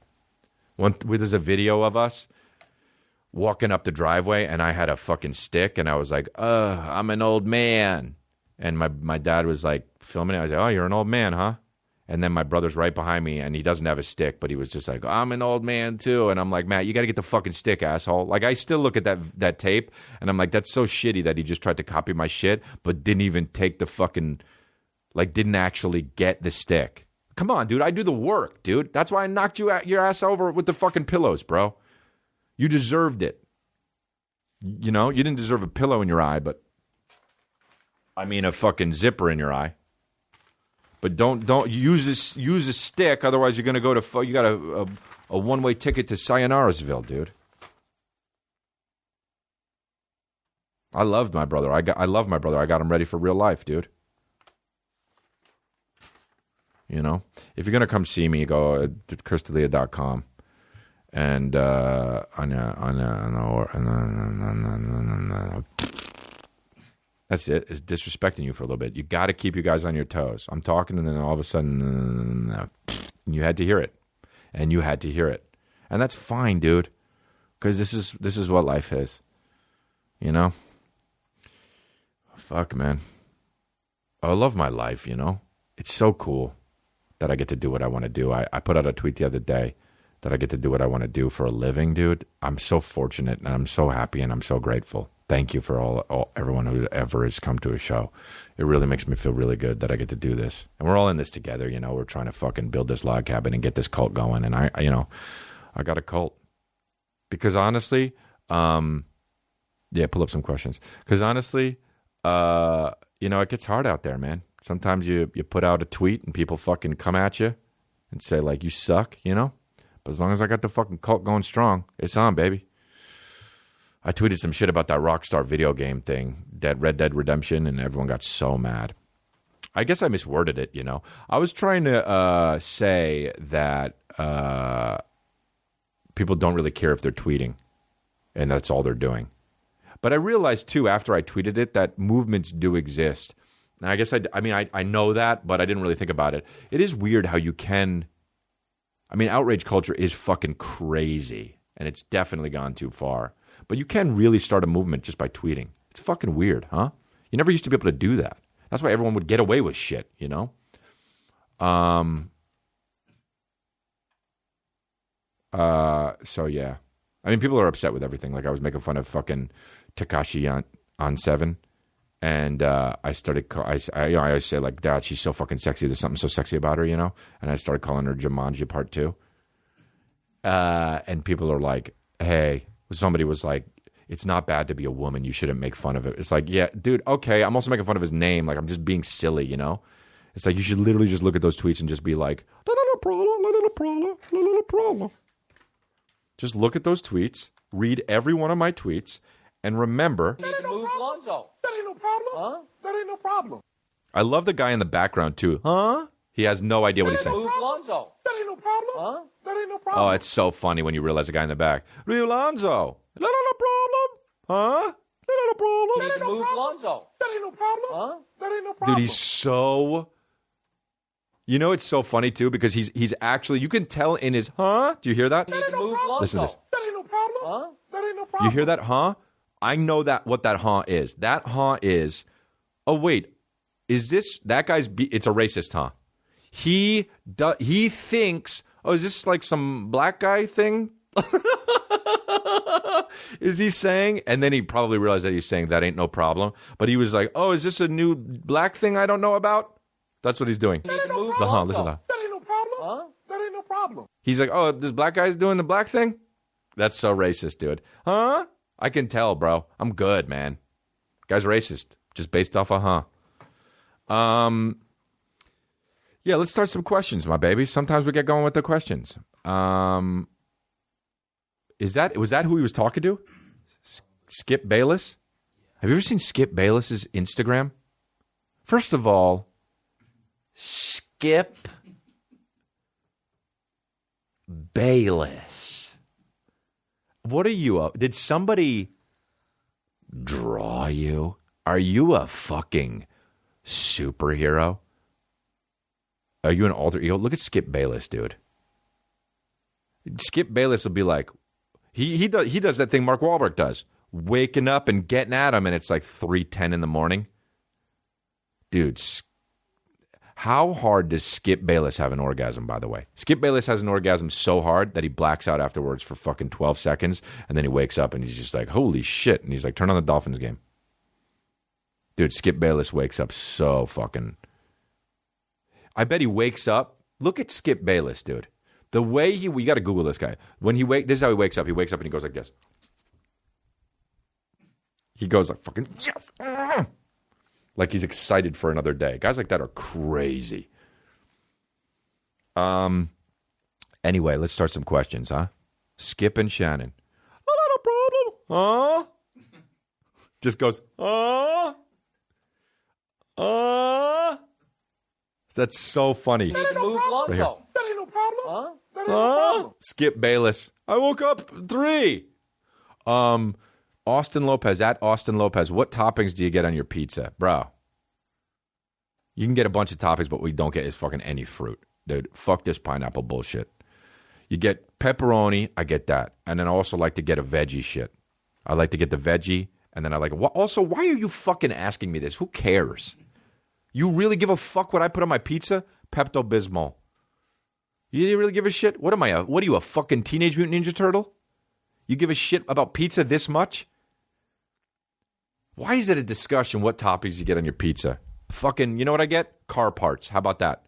There's a video of us walking up the driveway, and I had a fucking stick, and I was like, I'm an old man. And my dad was filming it. I was like, oh, you're an old man, huh? And then my brother's right behind me, and he doesn't have a stick, but he was just like, I'm an old man, too. And I'm like, Matt, you got to get the fucking stick, asshole. I still look at that tape, and I'm like, that's so shitty that he just tried to copy my shit, but didn't even take the fucking, didn't actually get the stick. Come on, dude. I do the work, dude. That's why I knocked your ass over with the fucking pillows, bro. You deserved it. You know, you didn't deserve a pillow in your eye, but a fucking zipper in your eye. But don't use a stick, otherwise you're going to go to you got a one-way ticket to Sayonarasville, dude. I loved my brother. I love my brother. I got him ready for real life, dude. You know, if you're going to come see me, go to chrisdelia.com and that's it. It's disrespecting you for a little bit. You got to keep you guys on your toes. I'm talking, and then all of a sudden, you had to hear it, and you had to hear it, and that's fine, dude, because this is what life is, you know. Fuck, man. I love my life, you know. It's so cool that I get to do what I want to do. I put out a tweet the other day that I get to do what I want to do for a living, dude. I'm so fortunate, and I'm so happy, and I'm so grateful. Thank you for everyone who ever has come to a show. It really makes me feel really good that I get to do this. And we're all in this together, you know. We're trying to fucking build this log cabin and get this cult going. And I got a cult. Because honestly, pull up some questions. Because honestly, it gets hard out there, man. Sometimes you put out a tweet and people fucking come at you and say, you suck, you know. But as long as I got the fucking cult going strong, it's on, baby. I tweeted some shit about that Rockstar video game thing, Red Dead Redemption, and everyone got so mad. I guess I misworded it, you know. I was trying to say that People don't really care if they're tweeting, and that's all they're doing. But I realized, too, after I tweeted it, that movements do exist. And I guess, I know that, but I didn't really think about it. It is weird how you can... outrage culture is fucking crazy, and it's definitely gone too far. But you can really start a movement just by tweeting. It's fucking weird, huh? You never used to be able to do that. That's why everyone would get away with shit, you know? So, yeah. People are upset with everything. Like, I was making fun of fucking Tekashi on 7. And I started, I always say, like, Dad, she's so fucking sexy. There's something so sexy about her, you know? And I started calling her Jumanji Part 2. And people are like, hey, somebody was like, it's not bad to be a woman. You shouldn't make fun of it. It's like, yeah, dude, okay. I'm also making fun of his name. Like, I'm just being silly, you know? It's like, you should literally just look at those tweets and just be like, little problem. Just look at those tweets, read every one of my tweets, and remember... That ain't no problem. That ain't no problem. Huh? That ain't no problem. I love the guy in the background, too. Huh? He has no idea what he's saying. Lonzo. That ain't no problem. Huh? That ain't no problem. Oh, it's so funny when you realize the guy in the back. Lonzo. No problem. Huh? No problem. That ain't no problem. Lonzo. That ain't no problem. Huh? That ain't no problem. Dude, he's so... You know, it's so funny, too, because he's actually... You can tell in his... Huh? Do you hear that? That ain't no problem. Listen to this. That ain't no problem. Huh? That ain't no problem. You hear that, huh? I know what that huh is. That huh is... Oh, wait. Is this... That guy's... It's a racist huh. He thinks... Oh, is this like some black guy thing? Is he saying? And then he probably realized that he's saying that ain't no problem. But he was like, oh, is this a new black thing I don't know about? That's what he's doing. That ain't no problem. Listen to that. That ain't no problem. Huh? That ain't no problem. He's like, oh, this black guy's doing the black thing? That's so racist, dude. Huh? I can tell, bro. I'm good, man. Guy's racist. Just based off of huh. Yeah, let's start some questions, my baby. Sometimes we get going with the questions. Was that who he was talking to? Skip Bayless? Have you ever seen Skip Bayless's Instagram? First of all, Skip Bayless. What are you up? Did somebody draw you? Are you a fucking superhero? Are you an alter ego? Look at Skip Bayless, dude. Skip Bayless will be like, he does that thing Mark Wahlberg does, waking up and getting at him, and it's like 3:10 in the morning. Dude, how hard does Skip Bayless have an orgasm, by the way? Skip Bayless has an orgasm so hard that he blacks out afterwards for fucking 12 seconds, and then he wakes up and he's just like, holy shit. And he's like, turn on the Dolphins game. Dude, Skip Bayless wakes up so fucking... I bet he wakes up. Look at Skip Bayless, dude. The way you got to Google this guy. This is how he wakes up. He wakes up and he goes like this. He goes like fucking yes. Like he's excited for another day. Guys like that are crazy. Anyway, let's start some questions, huh? Skip and Shannon. Not a problem. Huh? Just goes, That's so funny. That ain't no problem. Right here. That ain't no problem. Huh? That ain't no problem. Skip Bayless. I woke up 3. Austin Lopez, at Austin Lopez. What toppings do you get on your pizza? Bro. You can get a bunch of toppings, but what we don't get is fucking any fruit. Dude, fuck this pineapple bullshit. You get pepperoni. I get that. And then I also like to get a veggie shit. I like to get the veggie. And then I like... Also, why are you fucking asking me this? Who cares? You really give a fuck what I put on my pizza? Pepto-Bismol. You really give a shit? What are you, a fucking Teenage Mutant Ninja Turtle? You give a shit about pizza this much? Why is it a discussion what toppings you get on your pizza? Fucking, you know what I get? Car parts. How about that?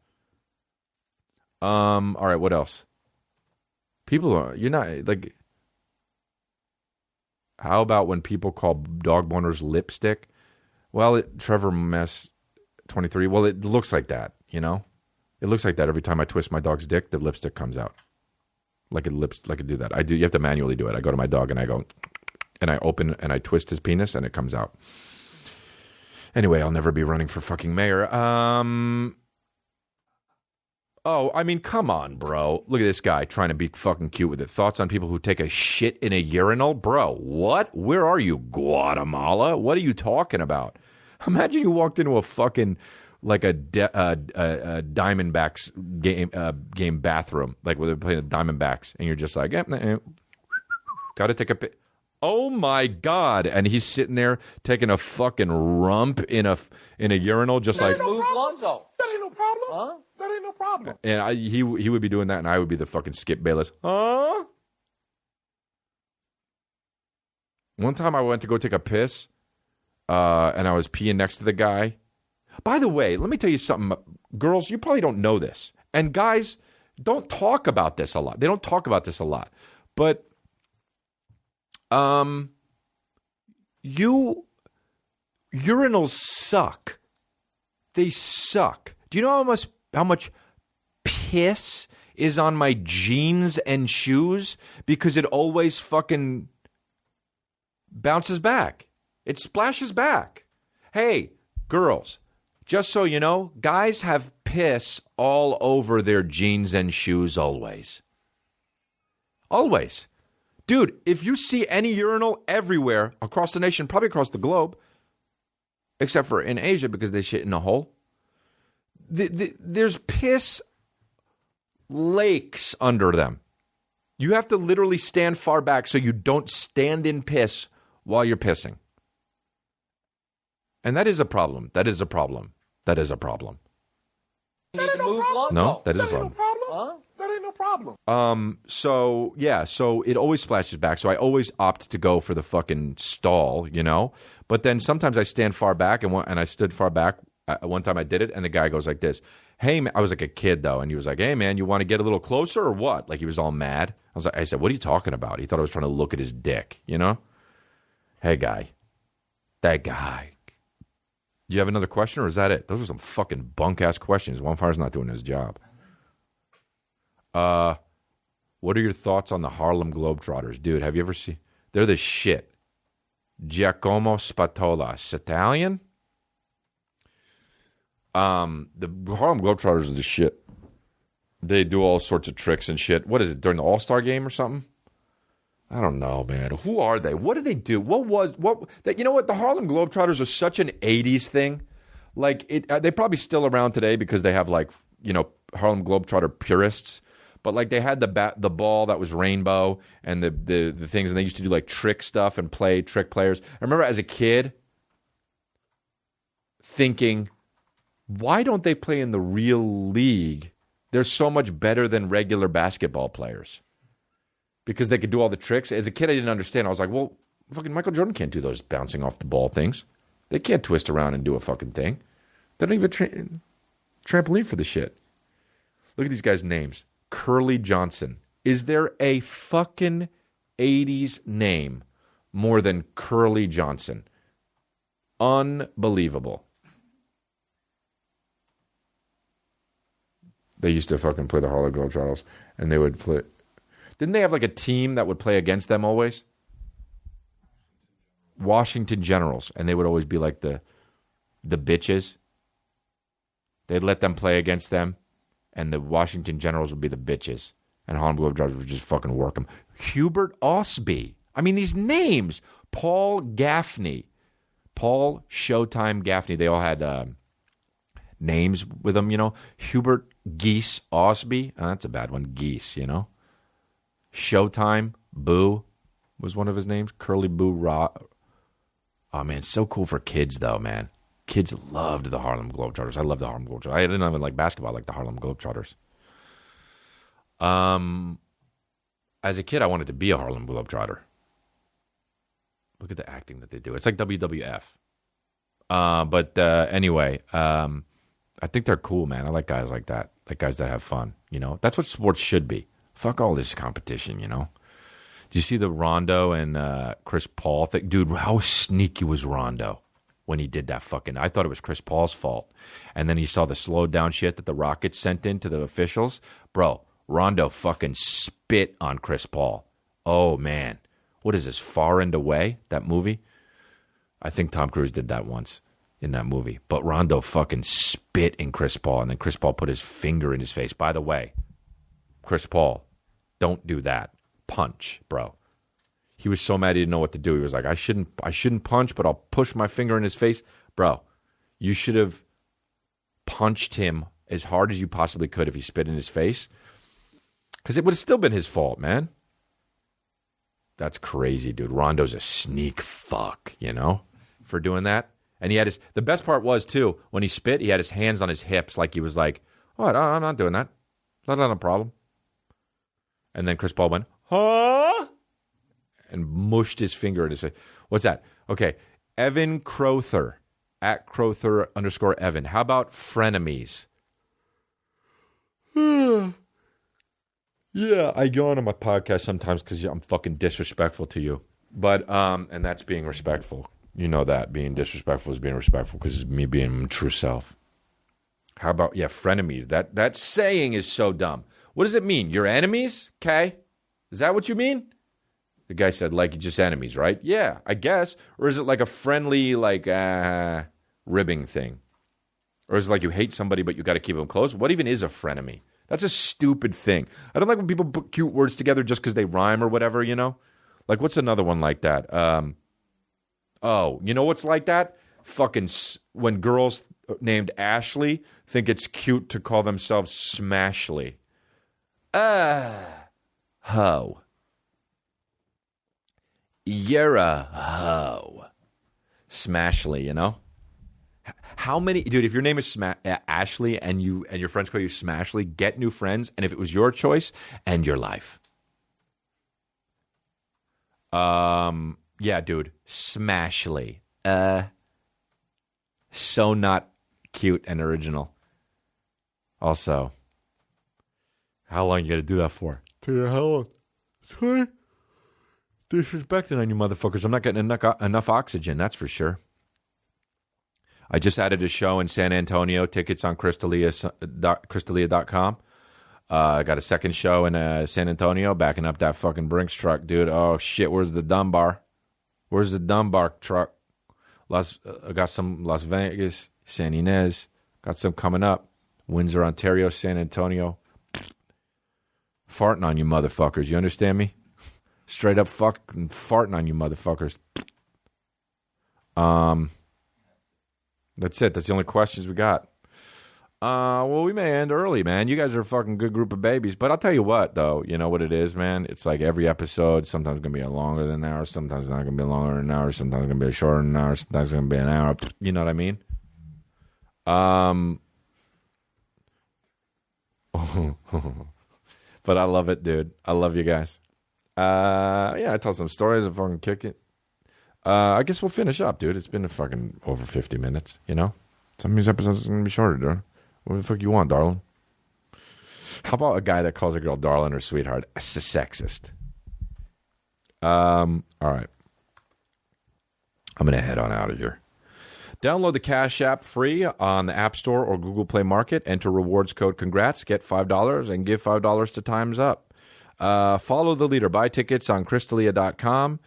All right, what else? You're not, like... How about when people call dog boners lipstick? Well, Trevor Mess... 23. Well, it looks like that, you know? It looks like that every time I twist my dog's dick, the lipstick comes out. Like it do that. You have to manually do it. I go to my dog and I go, and I open and I twist his penis and it comes out. Anyway, I'll never be running for fucking mayor. Oh, I mean, come on, bro. Look at this guy trying to be fucking cute with it. Thoughts on people who take a shit in a urinal? Bro, what? Where are you, Guatemala? What are you talking about? Imagine you walked into a fucking, like a Diamondbacks game bathroom, like where they're playing the Diamondbacks, and you're just like, gotta take a piss. Oh my God. And he's sitting there taking a fucking rump in a urinal, just like, Move Lonzo. That ain't no problem. Huh? That ain't no problem. And he would be doing that, and I would be the fucking Skip Bayless. Huh? One time I went to go take a piss, and I was peeing next to the guy. By the way, let me tell you something. Girls, you probably don't know this. And guys don't talk about this a lot. They don't talk about this a lot. But urinals suck. They suck. Do you know how much piss is on my jeans and shoes? Because it always fucking bounces back. It splashes back. Hey, girls, just so you know, guys have piss all over their jeans and shoes always. Always. Dude, if you see any urinal everywhere across the nation, probably across the globe, except for in Asia because they shit in a hole, there's piss lakes under them. You have to literally stand far back so you don't stand in piss while you're pissing. And that is a problem. That is a problem. That is a problem. That ain't no problem. No, that is a problem. Huh? That ain't no problem. So it always splashes back. So I always opt to go for the fucking stall, you know? But then sometimes I stand far back, and I stood far back. One time I did it, and the guy goes like this. Hey, man, I was like a kid, though, and he was like, hey, man, you want to get a little closer or what? Like, he was all mad. I said, what are you talking about? He thought I was trying to look at his dick, you know? Hey, guy. That guy. Do you have another question, or is that it? Those are some fucking bunk-ass questions. One Fire's not doing his job. What are your thoughts on the Harlem Globetrotters? Dude, have you ever seen... They're the shit. Giacomo Spatola. It's Italian? The Harlem Globetrotters are the shit. They do all sorts of tricks and shit. What is it, during the All-Star game or something? I don't know, man. Who are they? What do they do? You know what? The Harlem Globetrotters are such an 80s thing. Like, they probably still around today because they have, like, you know, Harlem Globetrotter purists. But, like, they had the ball that was rainbow and the things, and they used to do, like, trick stuff and play trick players. I remember as a kid thinking, why don't they play in the real league? They're so much better than regular basketball players. Because they could do all the tricks. As a kid, I didn't understand. I was like, well, fucking Michael Jordan can't do those bouncing off the ball things. They can't twist around and do a fucking thing. They don't even trampoline for the shit. Look at these guys' names. Curly Johnson. Is there a fucking 80s name more than Curly Johnson? Unbelievable. They used to fucking play the Harlem Globetrotters, and they would play... Didn't they have like a team that would play against them always? Washington Generals. And they would always be like the bitches. They'd let them play against them. And the Washington Generals would be the bitches. And Harlem Globetrotters would just fucking work them. Hubert Osby. I mean, these names. Paul Gaffney. Paul Showtime Gaffney. They all had names with them, you know. Hubert Geese Osby. Oh, that's a bad one. Geese, you know. Showtime, Boo was one of his names. Curly Boo Rock. Oh, man, so cool for kids, though, man. Kids loved the Harlem Globetrotters. I love the Harlem Globetrotters. I didn't even like basketball like the Harlem Globetrotters. As a kid, I wanted to be a Harlem Globetrotter. Look at the acting that they do. It's like WWF. Anyway, I think they're cool, man. I like guys like that. Like guys that have fun, you know? That's what sports should be. Fuck all this competition, you know? Do you see the Rondo and Chris Paul thing? Dude, how sneaky was Rondo when he did that fucking... I thought it was Chris Paul's fault. And then he saw the slowed down shit that the Rockets sent in to the officials. Bro, Rondo fucking spit on Chris Paul. Oh, man. What is this, Far and Away, that movie? I think Tom Cruise did that once. in that movie. But Rondo fucking spit in Chris Paul, and then Chris Paul put his finger in his face. By the way, Chris Paul, don't do that. Punch, bro. He was so mad he didn't know what to do. He was like, I shouldn't punch, but I'll push my finger in his face. Bro, you should have punched him as hard as you possibly could if he spit in his face. Because it would have still been his fault, man. That's crazy, dude. Rondo's a sneak fuck, you know, for doing that. And he had the best part was, too, when he spit, he had his hands on his hips like he was like, oh, I'm not doing that. That's not a problem. And then Chris Paul went, huh? And mushed his finger in his face. What's that? Okay. Evan Crowther, at Crowther_Evan. How about frenemies? Yeah, I yawn on my podcast sometimes because I'm fucking disrespectful to you. But, and that's being respectful. You know that. Being disrespectful is being respectful because it's me being my true self. How about, frenemies? That saying is so dumb. What does it mean? Your enemies? Okay. Is that what you mean? The guy said, like, just enemies, right? Yeah, I guess. Or is it like a friendly, like, ribbing thing? Or is it like you hate somebody, but you got to keep them close? What even is a frenemy? That's a stupid thing. I don't like when people put cute words together just because they rhyme or whatever, you know? Like, what's another one like that? You know what's like that? Fucking when girls named Ashley think it's cute to call themselves Smashly. Ho. You're a hoe. Smashly, you know? How many... Dude, if your name is Ashley and your friends call you Smashly, get new friends. And if it was your choice, end your life. Yeah, dude. Smashly. So not cute and original. Also, how long you got to do that for? To the hell. Disrespecting on you motherfuckers. I'm not getting enough oxygen, that's for sure. I just added a show in San Antonio. Tickets on Crystalia.com. I got a second show in San Antonio, backing up that fucking Brinks truck, dude. Oh, shit, where's the Dunbar? Where's the Dunbar truck? I got some Las Vegas, San Ynez. Got some coming up. Windsor, Ontario, San Antonio. Farting on you motherfuckers. You understand me? Straight up fucking farting on you motherfuckers. That's it. That's the only questions we got. Well, we may end early, man. You guys are a fucking good group of babies. But I'll tell you what, though. You know what it is, man? It's like every episode, sometimes going to be longer than an hour. Sometimes it's not going to be longer than an hour. Sometimes it's going to be shorter than an hour. Sometimes it's going to be an hour. You know what I mean? But I love it, dude. I love you guys. I tell some stories. I fucking kick it. I guess we'll finish up, dude. It's been a fucking over 50 minutes, you know? Some of these episodes are going to be shorter, dude. What the fuck you want, darling? How about a guy that calls a girl darling or sweetheart? It's a sexist. All right. I'm going to head on out of here. Download the Cash App free on the App Store or Google Play Market. Enter rewards code CONGRATS. Get $5 and give $5 to Time's Up. Follow the leader. Buy tickets on Crystalia.com.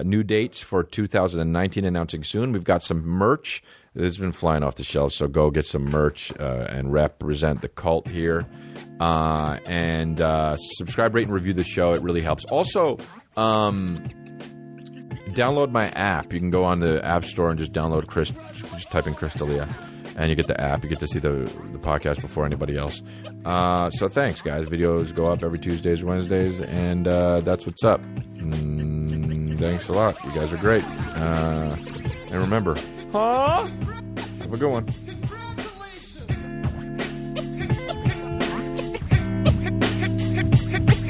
New dates for 2019 announcing soon. We've got some merch. It's been flying off the shelves, so go get some merch and represent the cult here. And subscribe, rate, and review the show. It really helps. Also, download my app. You can go on the App Store and just download just type in Crystalia, and you get the app. You get to see the podcast before anybody else. So thanks, guys. Videos go up every Tuesdays, Wednesdays, and that's what's up. Thanks a lot. You guys are great. And remember, have a good one.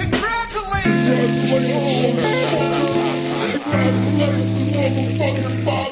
Congratulations, motherfucking father.